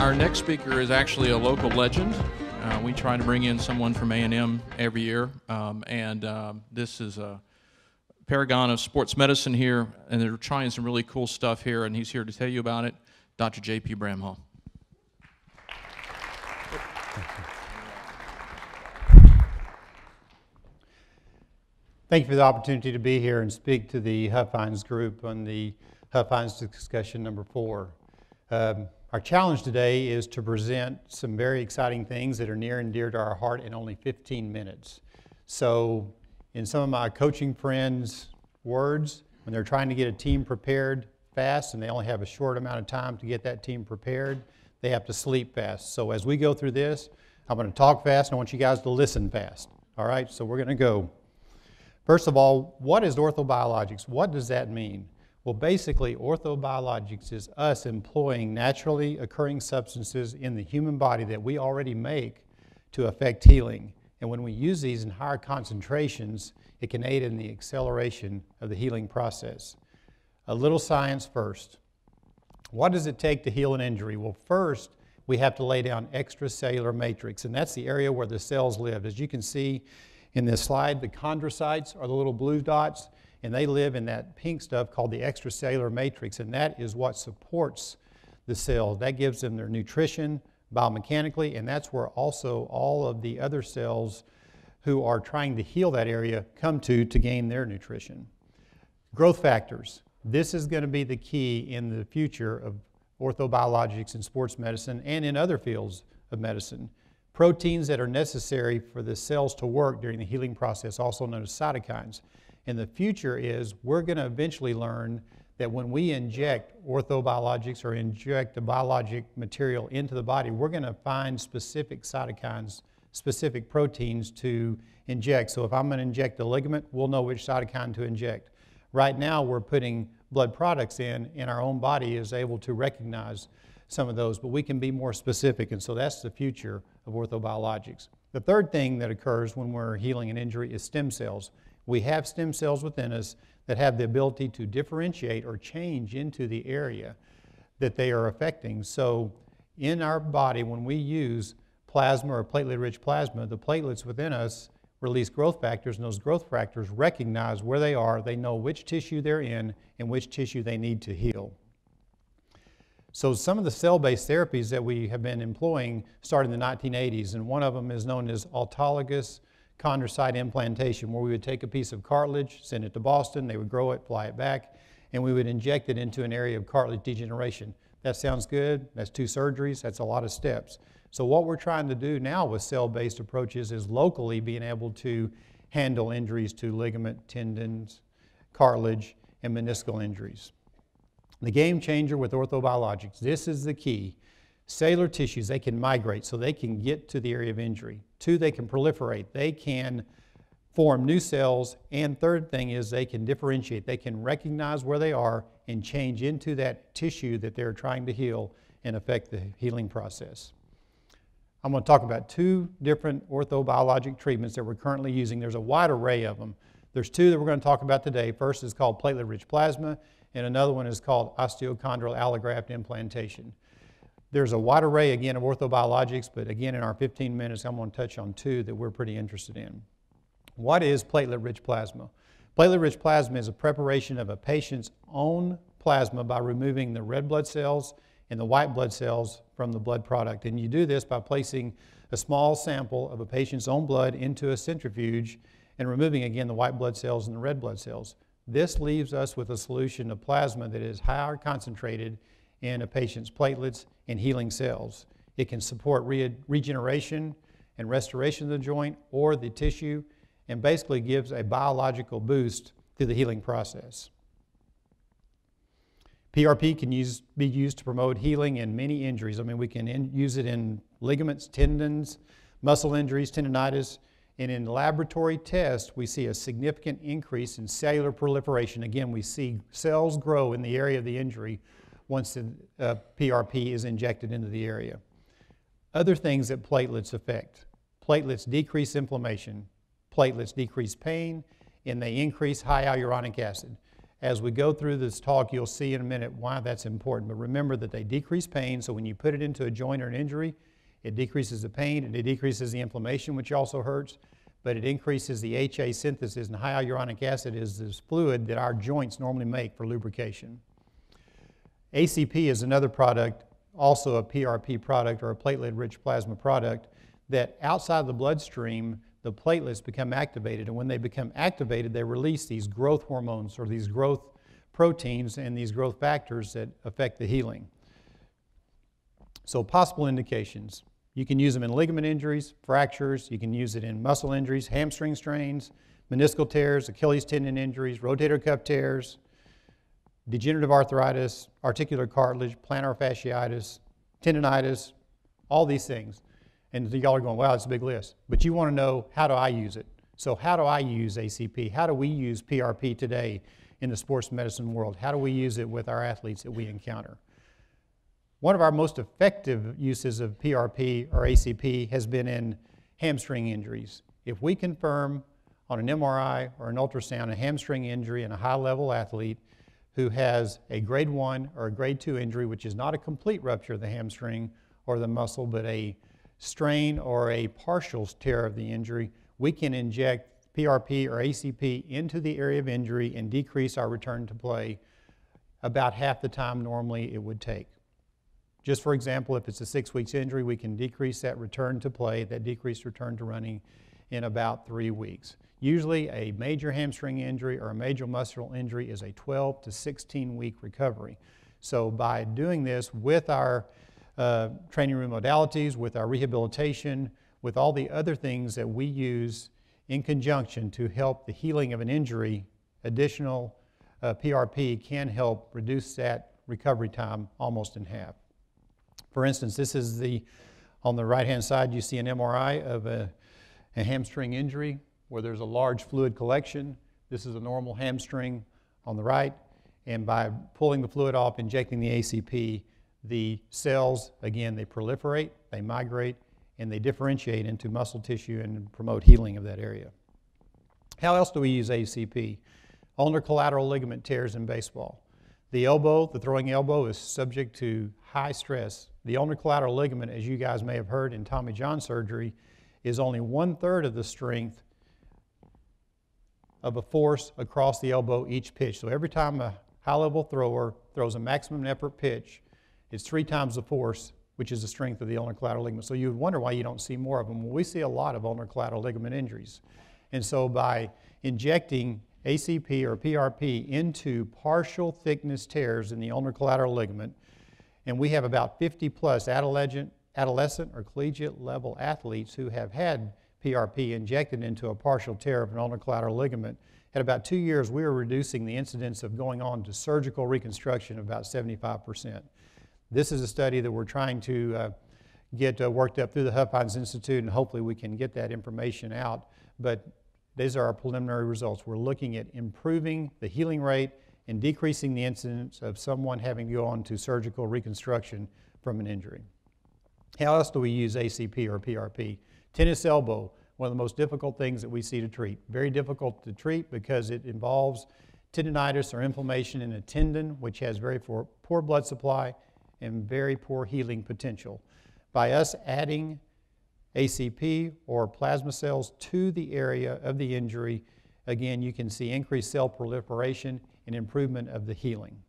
Our next speaker is actually a local legend. We try to bring in someone from A&M every year, this is a paragon of sports medicine here, and they're trying some really cool stuff here, and he's here to tell you about it, Dr. J.P. Bramhall. Thank you for the opportunity to be here and speak to the Huffines group on the Huffines discussion number 4. Our challenge today is to present some very exciting things that are near and dear to our heart in only 15 minutes. So in some of my coaching friends' words, when they're trying to get a team prepared fast and they only have a short amount of time to get that team prepared, they have to sleep fast. So as we go through this, I'm going to talk fast and I want you guys to listen fast. All right, so we're going to go. First of all, what is orthobiologics? What does that mean? Well, basically, orthobiologics is us employing naturally occurring substances in the human body that we already make to affect healing. And when we use these in higher concentrations, it can aid in the acceleration of the healing process. A little science first. What does it take to heal an injury? Well, first, we have to lay down extracellular matrix, and that's the area where the cells live. As you can see in this slide, the chondrocytes are the little blue dots, and they live in that pink stuff called the extracellular matrix, and that is what supports the cells. That gives them their nutrition biomechanically, and that's where also all of the other cells who are trying to heal that area come to gain their nutrition. Growth factors. This is going to be the key in the future of orthobiologics in sports medicine and in other fields of medicine. Proteins that are necessary for the cells to work during the healing process, also known as cytokines. And the future is we're going to eventually learn that when we inject orthobiologics or inject a biologic material into the body, we're going to find specific cytokines, specific proteins to inject. So if I'm going to inject a ligament, we'll know which cytokine to inject. Right now, we're putting blood products in, and our own body is able to recognize some of those, but we can be more specific, and so that's the future of orthobiologics. The third thing that occurs when we're healing an injury is stem cells. We have stem cells within us that have the ability to differentiate or change into the area that they are affecting. So in our body, when we use plasma or platelet-rich plasma, the platelets within us release growth factors, and those growth factors recognize where they are, they know which tissue they're in and which tissue they need to heal. So some of the cell-based therapies that we have been employing started in the 1980s, and one of them is known as autologous chondrocyte implantation, where we would take a piece of cartilage, send it to Boston, they would grow it, fly it back, and we would inject it into an area of cartilage degeneration. That sounds good. That's 2 surgeries. That's a lot of steps. So what we're trying to do now with cell-based approaches is locally being able to handle injuries to ligament, tendons, cartilage, and meniscal injuries. The game changer with orthobiologics, this is the key. Cellular tissues, they can migrate, so they can get to the area of injury. 2, they can proliferate. They can form new cells. And third thing is they can differentiate. They can recognize where they are and change into that tissue that they're trying to heal and affect the healing process. I'm going to talk about 2 different orthobiologic treatments that we're currently using. There's a wide array of them. There's 2 that we're going to talk about today. First is called platelet-rich plasma, and another one is called osteochondral allograft implantation. There's a wide array, again, of orthobiologics, but again, in our 15 minutes, I'm going to touch on 2 that we're pretty interested in. What is platelet-rich plasma? Platelet-rich plasma is a preparation of a patient's own plasma by removing the red blood cells and the white blood cells from the blood product. And you do this by placing a small sample of a patient's own blood into a centrifuge and removing, again, the white blood cells and the red blood cells. This leaves us with a solution of plasma that is higher concentrated in a patient's platelets and healing cells. It can support regeneration and restoration of the joint or the tissue, and basically gives a biological boost to the healing process. PRP can be used to promote healing in many injuries. I mean, we can use it in ligaments, tendons, muscle injuries, tendinitis, and in laboratory tests, we see a significant increase in cellular proliferation. Again, we see cells grow in the area of the injury once the PRP is injected into the area. Other things that platelets affect. Platelets decrease inflammation. Platelets decrease pain, and they increase high hyaluronic acid. As we go through this talk, you'll see in a minute why that's important. But remember that they decrease pain, so when you put it into a joint or an injury, it decreases the pain and it decreases the inflammation, which also hurts, but it increases the HA synthesis, and hyaluronic acid is this fluid that our joints normally make for lubrication. ACP is another product, also a PRP product or a platelet-rich plasma product, that outside the bloodstream, the platelets become activated, and when they become activated, they release these growth hormones or these growth proteins and these growth factors that affect the healing. So possible indications. You can use them in ligament injuries, fractures, you can use it in muscle injuries, hamstring strains, meniscal tears, Achilles tendon injuries, rotator cuff tears, degenerative arthritis, articular cartilage, plantar fasciitis, tendonitis, all these things. And y'all are going, wow, that's a big list. But you want to know, how do I use it? So how do I use ACP? How do we use PRP today in the sports medicine world? How do we use it with our athletes that we encounter? One of our most effective uses of PRP or ACP has been in hamstring injuries. If we confirm on an MRI or an ultrasound a hamstring injury in a high-level athlete who has a grade 1 or a grade 2 injury, which is not a complete rupture of the hamstring or the muscle, but a strain or a partial tear of the injury, we can inject PRP or ACP into the area of injury and decrease our return to play about half the time normally it would take. Just for example, if it's a 6 weeks injury, we can decrease that return to play, that decreased return to running, in about 3 weeks. Usually a major hamstring injury or a major muscular injury is a 12 to 16 week recovery. So by doing this with our training room modalities, with our rehabilitation, with all the other things that we use in conjunction to help the healing of an injury, additional PRP can help reduce that recovery time almost in half. For instance, this is on the right-hand side, you see an MRI of a hamstring injury where there's a large fluid collection. This is a normal hamstring on the right, and by pulling the fluid off, injecting the ACP, the cells, again, they proliferate, they migrate, and they differentiate into muscle tissue and promote healing of that area. How else do we use ACP? Ulnar collateral ligament tears in baseball. The elbow, the throwing elbow, is subject to high stress. The ulnar collateral ligament, as you guys may have heard in Tommy John surgery, is only 1/3 of the strength of a force across the elbow each pitch. So every time a high-level thrower throws a maximum effort pitch, it's 3 times the force, which is the strength of the ulnar collateral ligament. So you would wonder why you don't see more of them. Well, we see a lot of ulnar collateral ligament injuries. And so by injecting ACP or PRP into partial thickness tears in the ulnar collateral ligament, and we have about 50 plus adolescent or collegiate level athletes who have had PRP injected into a partial tear of an ulnar collateral ligament. At about 2 years, we were reducing the incidence of going on to surgical reconstruction of about 75%. This is a study that we're trying to get worked up through the Huffines Institute, and hopefully we can get that information out. But these are our preliminary results. We're looking at improving the healing rate and decreasing the incidence of someone having to go on to surgical reconstruction from an injury. How else do we use ACP or PRP? Tennis elbow, one of the most difficult things that we see to treat. Very difficult to treat because it involves tendonitis or inflammation in a tendon, which has very poor blood supply and very poor healing potential. By us adding ACP or plasma cells to the area of the injury, again, you can see increased cell proliferation and improvement of the healing.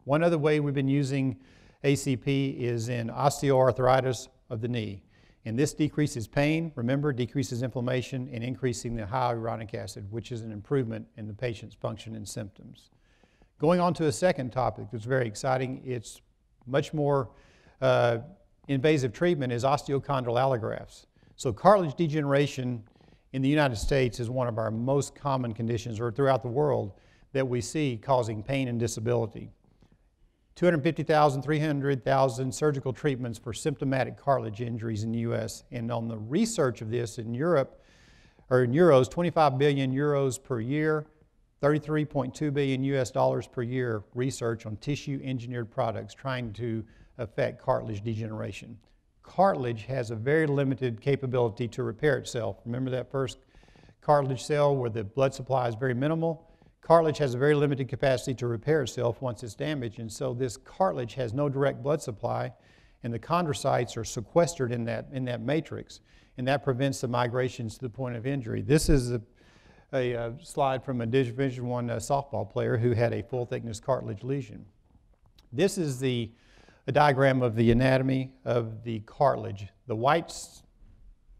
One other way we've been using ACP is in osteoarthritis of the knee. And this decreases pain, remember, decreases inflammation, and increasing the hyaluronic acid, which is an improvement in the patient's function and symptoms. Going on to a second topic that's very exciting, it's much more invasive treatment, is osteochondral allografts. So cartilage degeneration in the United States is one of our most common conditions, or throughout the world, that we see causing pain and disability. 250,000, 300,000 surgical treatments for symptomatic cartilage injuries in the U.S. And on the research of this in Europe, or in euros, 25 billion euros per year, 33.2 billion US dollars per year research on tissue engineered products trying to affect cartilage degeneration. Cartilage has a very limited capability to repair itself. Remember that first cartilage cell where the blood supply is very minimal? Cartilage has a very limited capacity to repair itself once it's damaged, and so this cartilage has no direct blood supply, and the chondrocytes are sequestered in that matrix, and that prevents the migrations to the point of injury. This is a slide from a Division I softball player who had a full-thickness cartilage lesion. This is a diagram of the anatomy of the cartilage. The white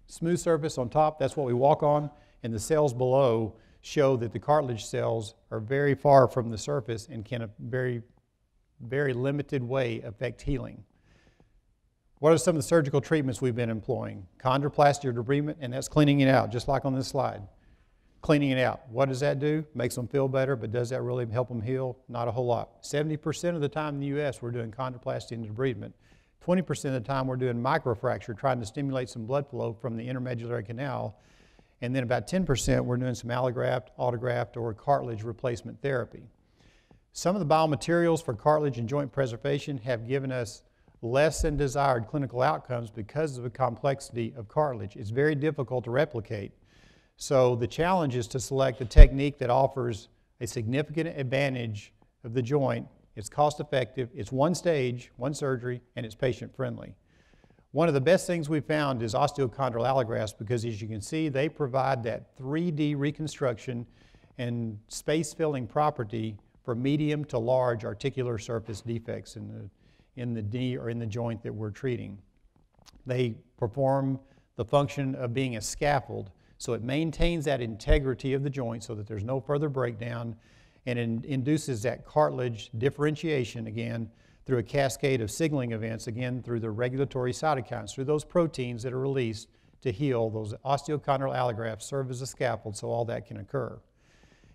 smooth surface on top, that's what we walk on, and the cells below show that the cartilage cells are very far from the surface and can, in a very, very limited way, affect healing. What are some of the surgical treatments we've been employing? Chondroplasty or debridement, and that's cleaning it out, just like on this slide. Cleaning it out. What does that do? Makes them feel better, but does that really help them heal? Not a whole lot. 70% of the time in the U.S. we're doing chondroplasty and debridement. 20% of the time we're doing microfracture, trying to stimulate some blood flow from the intermedullary canal. And then about 10% we're doing some allograft, autograft, or cartilage replacement therapy. Some of the biomaterials for cartilage and joint preservation have given us less than desired clinical outcomes because of the complexity of cartilage. It's very difficult to replicate. So the challenge is to select a technique that offers a significant advantage of the joint. It's cost effective, it's one stage, one surgery, and it's patient friendly. One of the best things we've found is osteochondral allografts because, as you can see, they provide that 3D reconstruction and space filling property for medium to large articular surface defects in the knee or in the joint that we're treating. They perform the function of being a scaffold, so it maintains that integrity of the joint so that there's no further breakdown, and it induces that cartilage differentiation again through a cascade of signaling events, again through the regulatory cytokines, through those proteins that are released to heal. Those osteochondral allografts serve as a scaffold so all that can occur.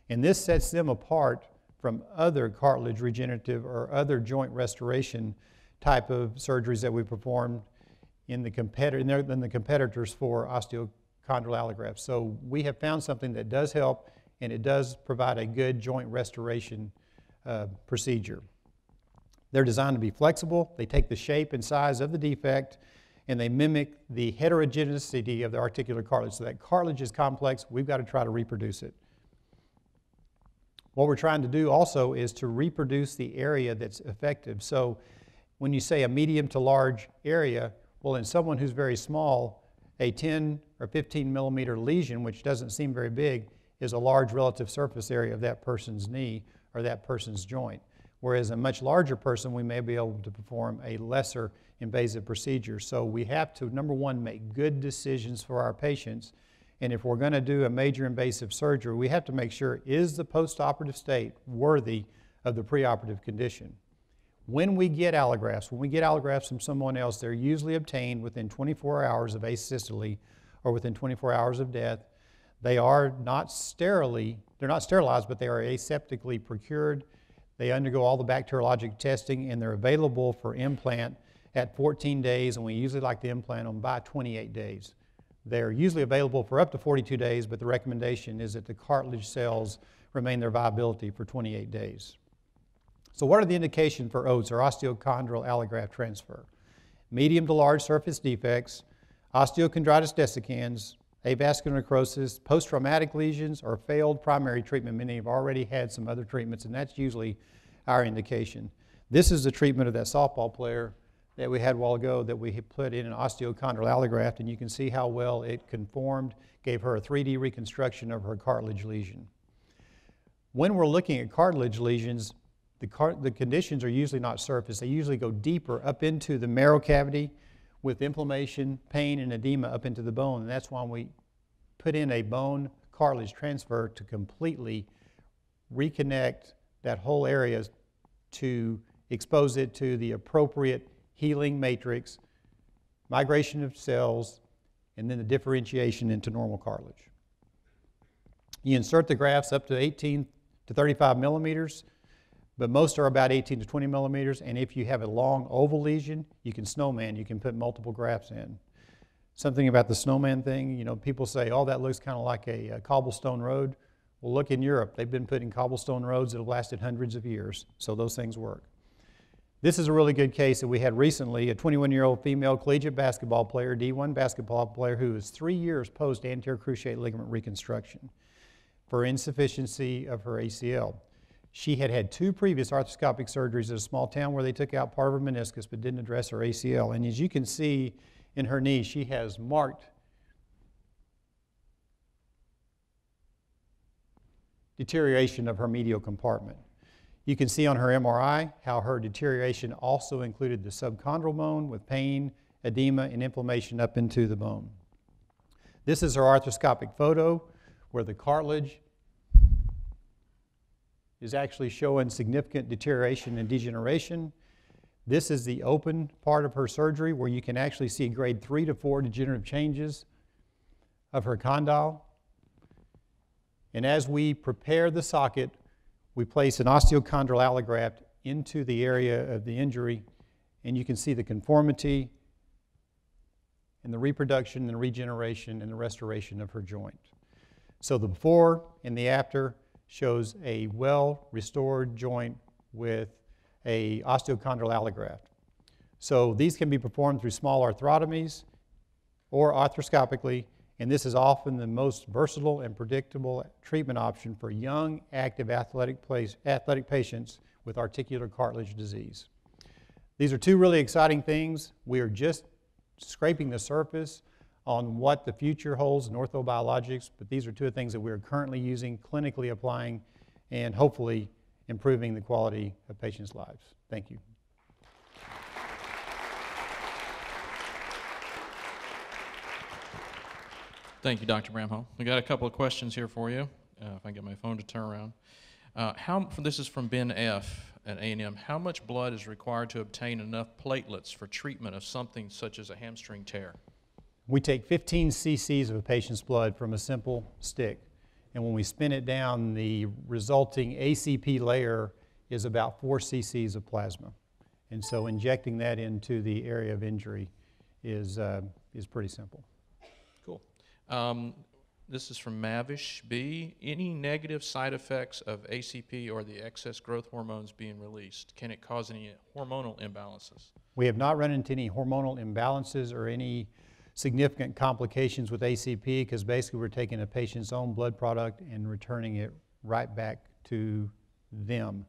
And this sets them apart from other cartilage regenerative or other joint restoration type of surgeries that we perform in the competitors for osteochondral allografts. So we have found something that does help, and it does provide a good joint restoration procedure. They're designed to be flexible. They take the shape and size of the defect, and they mimic the heterogeneity of the articular cartilage. So that cartilage is complex. We've got to try to reproduce it. What we're trying to do also is to reproduce the area that's effective. So when you say a medium to large area, well, in someone who's very small, a 10 or 15 millimeter lesion, which doesn't seem very big, is a large relative surface area of that person's knee or that person's joint. Whereas a much larger person, we may be able to perform a lesser invasive procedure. So we have to, number one, make good decisions for our patients. And if we're going to do a major invasive surgery, we have to make sure, is the postoperative state worthy of the preoperative condition? When we get allografts from someone else, they're usually obtained within 24 hours of asystole or within 24 hours of death. They are not they're not sterilized, but they are aseptically procured. They undergo all the bacteriologic testing, and they're available for implant at 14 days, and we usually like to implant them by 28 days. They're usually available for up to 42 days, but the recommendation is that the cartilage cells remain their viability for 28 days. So what are the indications for OATS, or osteochondral allograft transfer? Medium to large surface defects, osteochondritis dissecans, avascular necrosis, post-traumatic lesions, or failed primary treatment. Many have already had some other treatments, and that's usually our indication. This is the treatment of that softball player that we had a while ago that we had put in an osteochondral allograft, and you can see how well it conformed, gave her a 3D reconstruction of her cartilage lesion. When we're looking at cartilage lesions, the conditions are usually not surface. They usually go deeper up into the marrow cavity with inflammation, pain, and edema up into the bone. And that's why we put in a bone cartilage transfer to completely reconnect that whole area to expose it to the appropriate healing matrix, migration of cells, and then the differentiation into normal cartilage. You insert the grafts up to 18 to 35 millimeters, but most are about 18 to 20 millimeters, and if you have a long oval lesion, you can snowman, you can put multiple grafts in. Something about the snowman thing, you know, people say, oh, that looks kind of like a cobblestone road. Well, look in Europe, they've been putting cobblestone roads that have lasted hundreds of years, so those things work. This is a really good case that we had recently, a 21-year-old female collegiate basketball player, D1 basketball player, who is 3 years post anterior cruciate ligament reconstruction. for insufficiency of her ACL. She had had 2 previous arthroscopic surgeries at a small town where they took out part of her meniscus but didn't address her ACL. And as you can see in her knee, she has marked deterioration of her medial compartment. You can see on her MRI how her deterioration also included the subchondral bone with pain, edema, and inflammation up into the bone. This is her arthroscopic photo where the cartilage is actually showing significant deterioration and degeneration. This is the open part of her surgery where you can actually see grade 3 to 4 degenerative changes of her condyle. And as we prepare the socket, we place an osteochondral allograft into the area of the injury, and you can see the conformity and the reproduction and the regeneration and the restoration of her joint. So the before and the after shows a well-restored joint with a osteochondral allograft. So these can be performed through small arthrotomies or arthroscopically, and this is often the most versatile and predictable treatment option for young, active athletic patients with articular cartilage disease. These are 2 really exciting things. We are just scraping the surface on what the future holds in orthobiologics, but these are 2 things that we are currently using, clinically applying, and hopefully improving the quality of patients' lives. Thank you. Thank you, Dr. Bramhall. We got a couple of questions here for you, if I get my phone to turn around. This is from Ben F. at A&M. How much blood is required to obtain enough platelets for treatment of something such as a hamstring tear? We take 15 cc's of a patient's blood from a simple stick, and when we spin it down, the resulting ACP layer is about 4 cc's of plasma. And so injecting that into the area of injury is pretty simple. Cool. This is from Mavish B. Any negative side effects of ACP or the excess growth hormones being released? Can it cause any hormonal imbalances? We have not run into any hormonal imbalances or any significant complications with ACP because basically we're taking a patient's own blood product and returning it right back to them.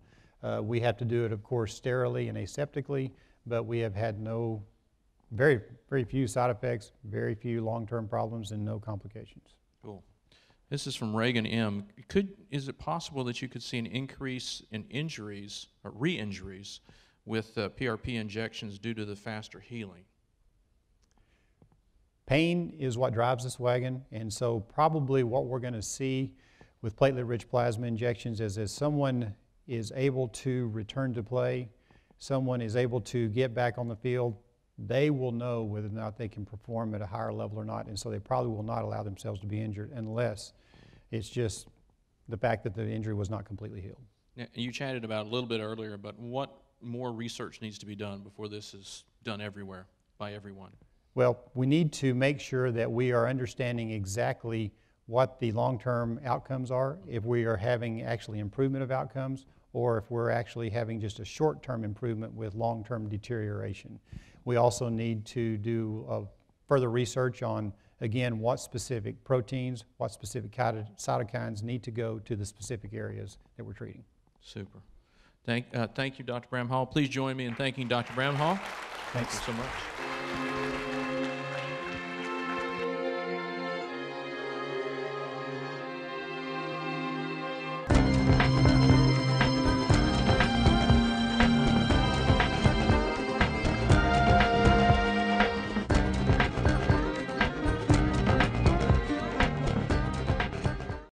We have to do it, of course, sterilely and aseptically, but we have had very few side effects, very few long-term problems, and no complications. Cool. This is from Reagan M. Is it possible that you could see an increase in injuries or re-injuries with PRP injections due to the faster healing? Pain is what drives this wagon, and so probably what we're going to see with platelet-rich plasma injections is as someone is able to return to play, someone is able to get back on the field, they will know whether or not they can perform at a higher level or not, and so they probably will not allow themselves to be injured unless it's just the fact that the injury was not completely healed. Now, you chatted about it a little bit earlier, but what more research needs to be done before this is done everywhere by everyone? Well, we need to make sure that we are understanding exactly what the long-term outcomes are, if we are having actually improvement of outcomes, or if we're actually having just a short-term improvement with long-term deterioration. We also need to do further research on, again, what specific proteins, what specific cytokines need to go to the specific areas that we're treating. Super. Thank you, Dr. Bramhall. Please join me in thanking Dr. Bramhall. Thanks Thank you so much.